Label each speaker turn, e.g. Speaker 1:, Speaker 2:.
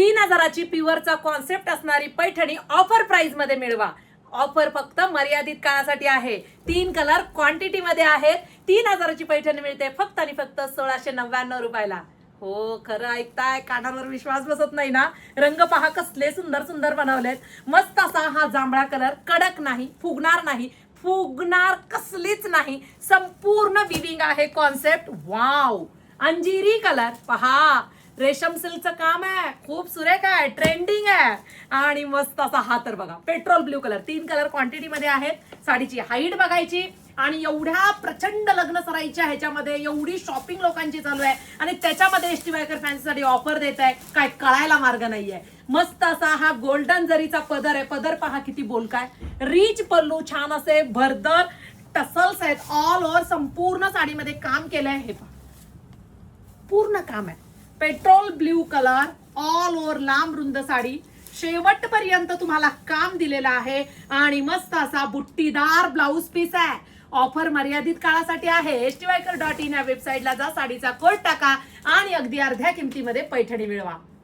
Speaker 1: 3000ची प्युअरचा concept असणारी Paithani offer price मध्ये मिळवा। ऑफर फक्त मर्यादित काळासाठी आहे। 3 कलर क्वांटिटी मध्ये आहेत। 3000ची पैठणी मिळते फक्त आणि फक्त 1699 रुपयाला। हो, खरं ऐकताय, कानावर विश्वास बसत नाही ना। रंग पहा कसले सुंदर सुंदर बनवलेत। मस्त असा हा जांभळा कलर, कडक नाही, फुगणार कसलीच नाही, संपूर्ण विविंग आहे कॉन्सेप्ट। वाव, अंजिरी कलर पहा, रेशम सिल्कचं काम आहे, खूप सुरेख आहे, ट्रेंडिंग आहे। आणि मस्त असा हा तर बघा petrol blue colour. 3 colour quantity मध्ये आहेत। साडीची हाईट बघायची आणि एवढ्या प्रचंड लग्न सराईच्या ह्याच्यामध्ये एवढी शॉपिंग लोकांची चालू आहे आणि त्याच्यामध्ये एसटी वायकर फॅन्सीसाठी ऑफर देत आहे, काय कळायला मार्ग नाहीये। मस्त असा हा गोल्डन जरीचा पदर आहे। पदर पहा किती बोलकाय, रिच पल्लू, छान असे भरदर टसल्स आहेत। ऑल ओव्हर संपूर्ण साडीमध्ये काम केलंय। हे पहा पूर्ण काम आहे, petrol blue colour, all over लांब रुंद साडी, शेवटपर्यंत तुम्हाला काम दिलेलं आहे आणि मस्त असा बुट्टीदार ब्लाउज पीस आहे। ऑफर मर्यादित काळासाठी आहे। stywaker.in या वेबसाईटला जा, साडीचा कोड टाका आणि अगदी अर्ध्या किमतीमध्ये पैठणी मिळवा।